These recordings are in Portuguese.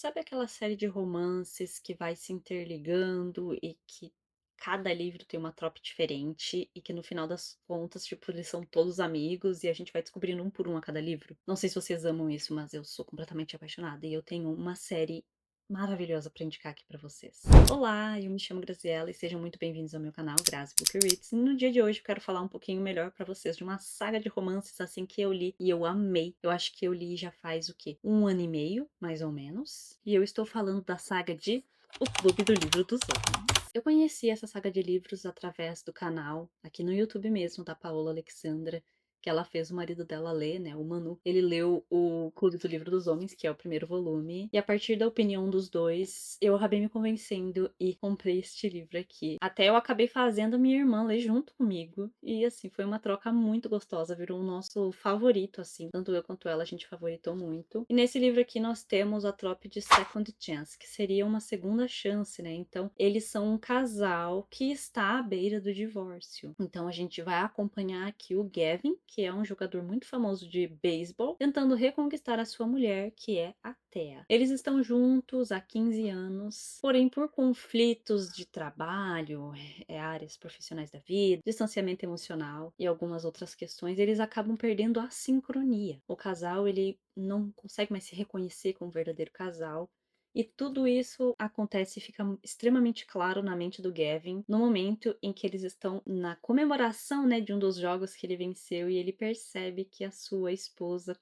Sabe aquela série de romances que vai se interligando e que cada livro tem uma trope diferente e que no final das contas, tipo, eles são todos amigos e a gente vai descobrindo um por um a cada livro? Não sei se vocês amam isso, mas eu sou completamente apaixonada e eu tenho uma série maravilhosa pra indicar aqui pra vocês. Olá, eu me chamo Graziela e sejam muito bem-vindos ao meu canal Grazi Book Reads. E no dia de hoje eu quero falar um pouquinho melhor pra vocês de uma saga de romances assim que eu li e eu amei. Eu acho que eu li já faz o quê? Um ano e meio, mais ou menos. E eu estou falando da saga de O Clube do Livro dos Homens. Eu conheci essa saga de livros através do canal, aqui no YouTube mesmo, da Paola Alexandra, que ela fez o marido dela ler, né, o Manu. Ele leu o Clube do Livro dos Homens, que é o primeiro volume, e a partir da opinião dos dois, eu acabei me convencendo e comprei este livro aqui. Até eu acabei fazendo a minha irmã ler junto comigo, e assim, foi uma troca muito gostosa, virou o nosso favorito, assim, tanto eu quanto ela, a gente favoritou muito. E nesse livro aqui nós temos a trope de Second Chance, que seria uma segunda chance, né? Então, eles são um casal que está à beira do divórcio. Então, a gente vai acompanhar aqui o Gavin, que é um jogador muito famoso de beisebol, tentando reconquistar a sua mulher, que é a Thea. Eles estão juntos há 15 anos, porém, por conflitos de trabalho, áreas profissionais da vida, distanciamento emocional e algumas outras questões, eles acabam perdendo a sincronia. O casal, ele não consegue mais se reconhecer como verdadeiro casal. E tudo isso acontece e fica extremamente claro na mente do Gavin no momento em que eles estão na comemoração, né, de um dos jogos que ele venceu e ele percebe que a sua esposa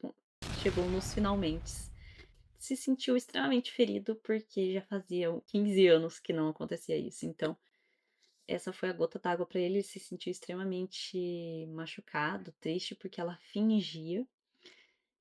chegou nos finalmente. Se sentiu extremamente ferido porque já fazia 15 anos que não acontecia isso. Então, essa foi a gota d'água para ele, ele se sentiu extremamente machucado, triste porque ela fingia.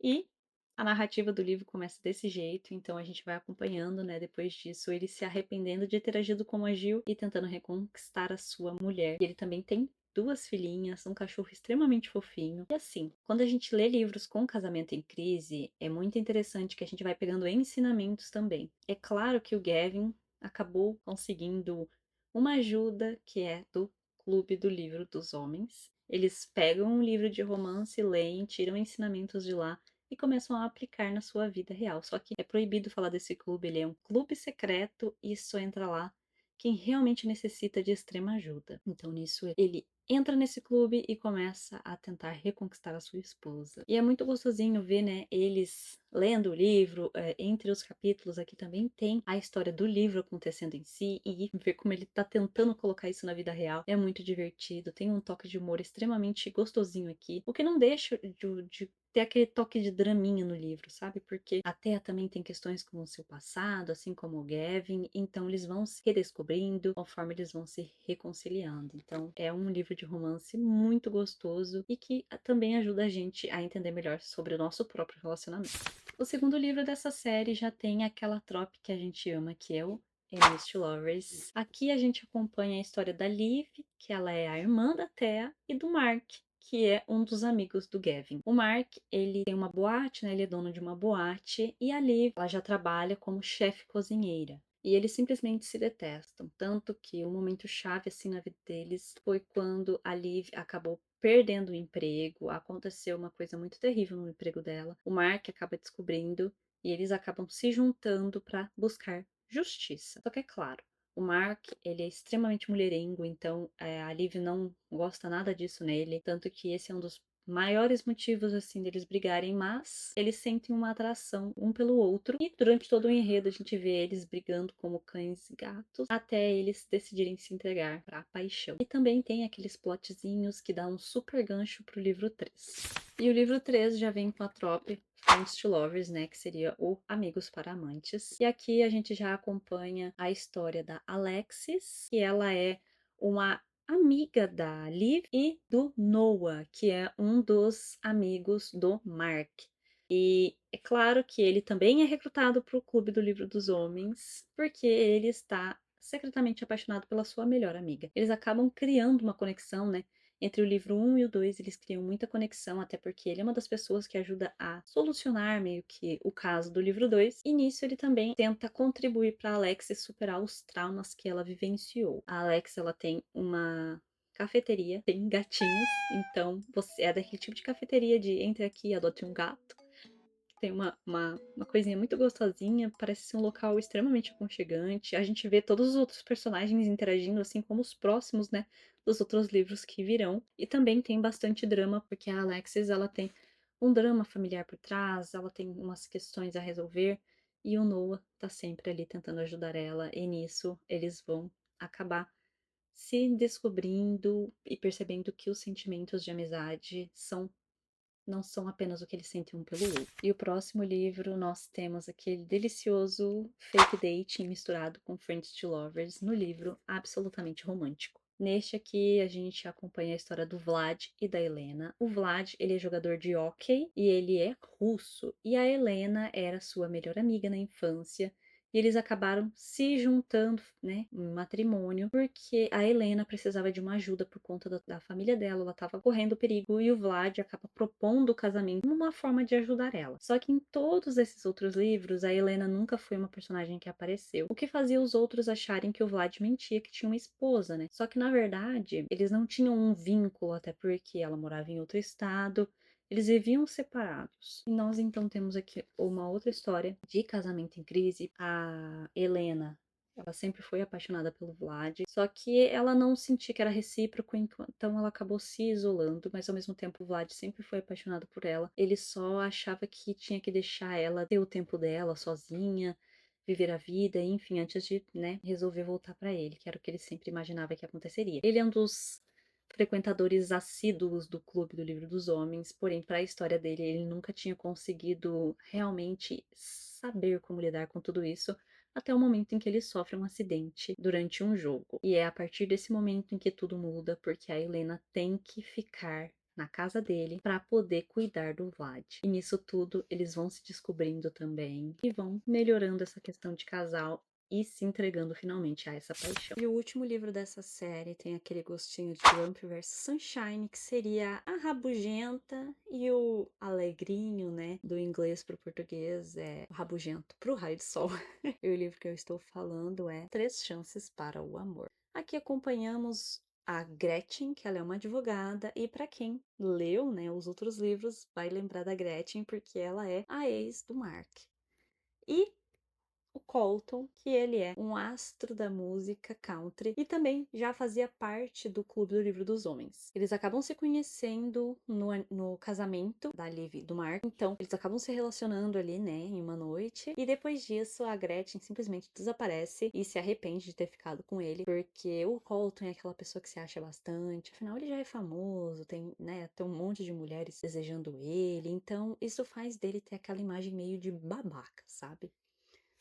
E a narrativa do livro começa desse jeito, então a gente vai acompanhando, né, depois disso, ele se arrependendo de ter agido como agiu e tentando reconquistar a sua mulher. E ele também tem duas filhinhas, um cachorro extremamente fofinho. E assim, quando a gente lê livros com casamento em crise, é muito interessante que a gente vai pegando ensinamentos também. É claro que o Gavin acabou conseguindo uma ajuda que é do Clube do Livro dos Homens. Eles pegam um livro de romance, leem, tiram ensinamentos de lá e começam a aplicar na sua vida real. Só que é proibido falar desse clube, ele é um clube secreto e só entra lá quem realmente necessita de extrema ajuda. Então, nisso, ele entra nesse clube e começa a tentar reconquistar a sua esposa. E é muito gostosinho ver, né, eles lendo o livro, entre os capítulos aqui também tem a história do livro acontecendo em si e ver como ele tá tentando colocar isso na vida real. É muito divertido, tem um toque de humor extremamente gostosinho aqui, o que não deixa de ter aquele toque de draminha no livro, sabe? Porque a Thea também tem questões com o seu passado, assim como o Gavin, então eles vão se redescobrindo conforme eles vão se reconciliando. Então é um livro de romance muito gostoso e que também ajuda a gente a entender melhor sobre o nosso próprio relacionamento. O segundo livro dessa série já tem aquela trope que a gente ama, que é o Enemies to Lovers. Aqui a gente acompanha a história da Liv, que ela é a irmã da Thea, e do Mark, que é um dos amigos do Gavin. O Mark, ele tem uma boate, né? Ele é dono de uma boate, e a Liv, ela já trabalha como chefe cozinheira. E eles simplesmente se detestam, tanto que o momento chave assim na vida deles foi quando a Liv acabou perdendo o emprego, aconteceu uma coisa muito terrível no emprego dela. O Mark acaba descobrindo e eles acabam se juntando para buscar justiça. Só que é claro, o Mark, ele é extremamente mulherengo, então a Liv não gosta nada disso nele, tanto que esse é um dos maiores motivos assim deles brigarem, mas eles sentem uma atração um pelo outro e durante todo o enredo a gente vê eles brigando como cães e gatos até eles decidirem se entregar para a paixão. E também tem aqueles plotzinhos que dá um super gancho pro livro 3. E o livro 3 já vem com a trope Friends to Lovers, né, que seria o Amigos para Amantes. E aqui a gente já acompanha a história da Alexis, que ela é uma amiga da Liv e do Noah, que é um dos amigos do Mark. E é claro que ele também é recrutado para o Clube do Livro dos Homens, porque ele está secretamente apaixonado pela sua melhor amiga. Eles acabam criando uma conexão, né? Entre o livro 1 e o 2, eles criam muita conexão, até porque ele é uma das pessoas que ajuda a solucionar meio que o caso do livro 2. E nisso ele também tenta contribuir para Alex superar os traumas que ela vivenciou. A Alex, ela tem uma cafeteria, tem gatinhos, então você é daquele tipo de cafeteria de entre aqui e adote um gato. Tem uma coisinha muito gostosinha, parece ser um local extremamente aconchegante. A gente vê todos os outros personagens interagindo, assim como os próximos, né, dos outros livros que virão. E também tem bastante drama, porque a Alexis, ela tem um drama familiar por trás, ela tem umas questões a resolver, e o Noah tá sempre ali tentando ajudar ela, e nisso eles vão acabar se descobrindo e percebendo que os sentimentos de amizade não são apenas o que eles sentem um pelo outro. E o próximo livro nós temos aquele delicioso fake dating misturado com Friends to Lovers no livro Absolutamente Romântico. Neste aqui a gente acompanha a história do Vlad e da Helena. O Vlad, ele é jogador de hóquei e ele é russo. E a Helena era sua melhor amiga na infância. E eles acabaram se juntando, né, em matrimônio, porque a Helena precisava de uma ajuda por conta da família dela, ela estava correndo perigo e o Vlad acaba propondo o casamento como uma forma de ajudar ela. Só que em todos esses outros livros, a Helena nunca foi uma personagem que apareceu, o que fazia os outros acharem que o Vlad mentia que tinha uma esposa, né? Só que na verdade, eles não tinham um vínculo, até porque ela morava em outro estado. Eles viviam separados. E nós então temos aqui uma outra história de casamento em crise. A Helena, ela sempre foi apaixonada pelo Vlad, só que ela não sentia que era recíproco, então ela acabou se isolando, mas ao mesmo tempo o Vlad sempre foi apaixonado por ela. Ele só achava que tinha que deixar ela ter o tempo dela sozinha, viver a vida, enfim, antes de, né, resolver voltar para ele, que era o que ele sempre imaginava que aconteceria. Ele é um dos frequentadores assíduos do Clube do Livro dos Homens, porém, para a história dele, ele nunca tinha conseguido realmente saber como lidar com tudo isso, até o momento em que ele sofre um acidente durante um jogo. E é a partir desse momento em que tudo muda, porque a Helena tem que ficar na casa dele para poder cuidar do Vlad. E nisso tudo, eles vão se descobrindo também e vão melhorando essa questão de casal e se entregando finalmente a essa paixão. E o último livro dessa série tem aquele gostinho de Trump vs Sunshine, que seria a rabugenta, e o alegrinho, né, do inglês para o português é o rabugento para o raio de sol. E o livro que eu estou falando é Três Chances para o Amor. Aqui acompanhamos a Gretchen, que ela é uma advogada, e para quem leu, né, os outros livros, vai lembrar da Gretchen porque ela é a ex do Mark. E o Colton, que ele é um astro da música country e também já fazia parte do Clube do Livro dos Homens. Eles acabam se conhecendo no casamento da Liv e do Mark, então eles acabam se relacionando ali, né, em uma noite, e depois disso a Gretchen simplesmente desaparece e se arrepende de ter ficado com ele, porque o Colton é aquela pessoa que se acha bastante, afinal ele já é famoso, tem, né, tem um monte de mulheres desejando ele, então isso faz dele ter aquela imagem meio de babaca, sabe?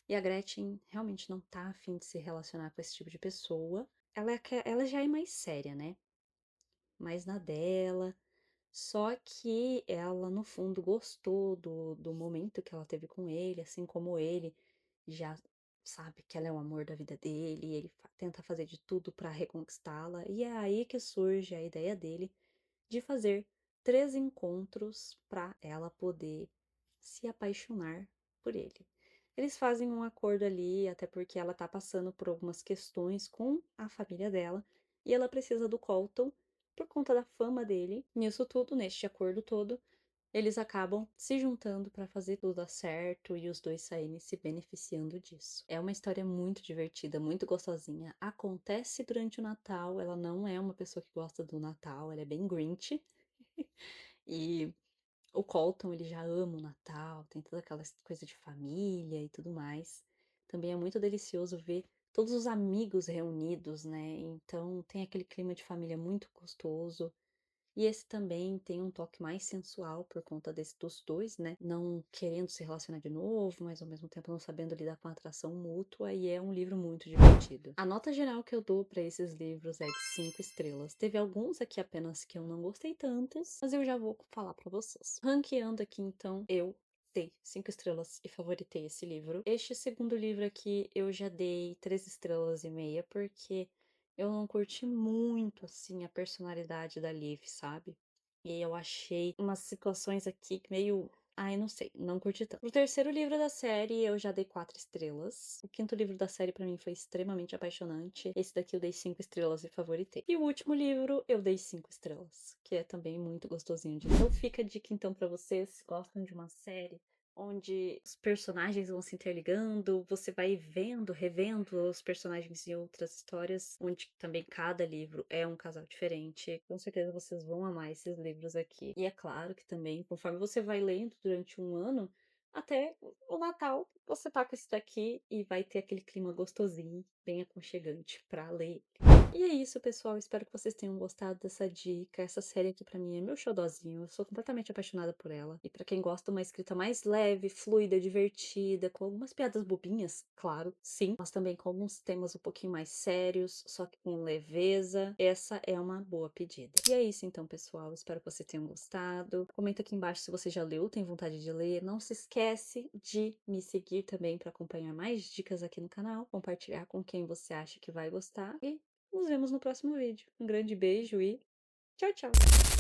E a Gretchen realmente não tá afim de se relacionar com esse tipo de pessoa. Ela já é mais séria, né? Mais na dela. Só que ela, no fundo, gostou do momento que ela teve com ele, assim como ele já sabe que ela é o amor da vida dele, e ele tenta fazer de tudo para reconquistá-la. E é aí que surge a ideia dele de fazer 3 encontros para ela poder se apaixonar por ele. Eles fazem um acordo ali, até porque ela tá passando por algumas questões com a família dela e ela precisa do Colton por conta da fama dele. Nisso tudo, neste acordo todo, eles acabam se juntando para fazer tudo dar certo e os dois saírem se beneficiando disso. É uma história muito divertida, muito gostosinha. Acontece durante o Natal, ela não é uma pessoa que gosta do Natal, ela é bem Grinch. E o Colton, ele já ama o Natal, tem toda aquela coisa de família e tudo mais. Também é muito delicioso ver todos os amigos reunidos, né? Então tem aquele clima de família muito gostoso. E esse também tem um toque mais sensual por conta dos dois, né? Não querendo se relacionar de novo, mas ao mesmo tempo não sabendo lidar com a atração mútua, e é um livro muito divertido. A nota geral que eu dou para esses livros é de 5 estrelas. Teve alguns aqui apenas que eu não gostei tantos, mas eu já vou falar para vocês. Ranqueando aqui então, eu dei 5 estrelas e favoritei esse livro. Este segundo livro aqui eu já dei 3,5 estrelas, porque eu não curti muito, assim, a personalidade da Liv, sabe? E eu achei umas situações aqui meio. Ai, não sei, não curti tanto. O terceiro livro da série eu já dei 4 estrelas. O quinto livro da série pra mim foi extremamente apaixonante. Esse daqui eu dei 5 estrelas e favoritei. E o último livro eu dei 5 estrelas, que é também muito gostosinho de ler. Então fica a dica então pra vocês, se gostam de uma série onde os personagens vão se interligando, você vai vendo, revendo os personagens em outras histórias, onde também cada livro é um casal diferente. Com certeza vocês vão amar esses livros aqui. E é claro que também, conforme você vai lendo durante um ano, até o Natal, você tá com esse daqui e vai ter aquele clima gostosinho, bem aconchegante pra ler. E é isso, pessoal. Espero que vocês tenham gostado dessa dica. Essa série aqui pra mim é meu xodozinho. Eu sou completamente apaixonada por ela. E pra quem gosta de uma escrita mais leve, fluida, divertida, com algumas piadas bobinhas, claro, sim, mas também com alguns temas um pouquinho mais sérios, só que com leveza, essa é uma boa pedida. E é isso então, pessoal. Espero que vocês tenham gostado. Comenta aqui embaixo se você já leu, tem vontade de ler. Não se esquece de me seguir também para acompanhar mais dicas aqui no canal, compartilhar com quem você acha que vai gostar e nos vemos no próximo vídeo. Um grande beijo e tchau, tchau!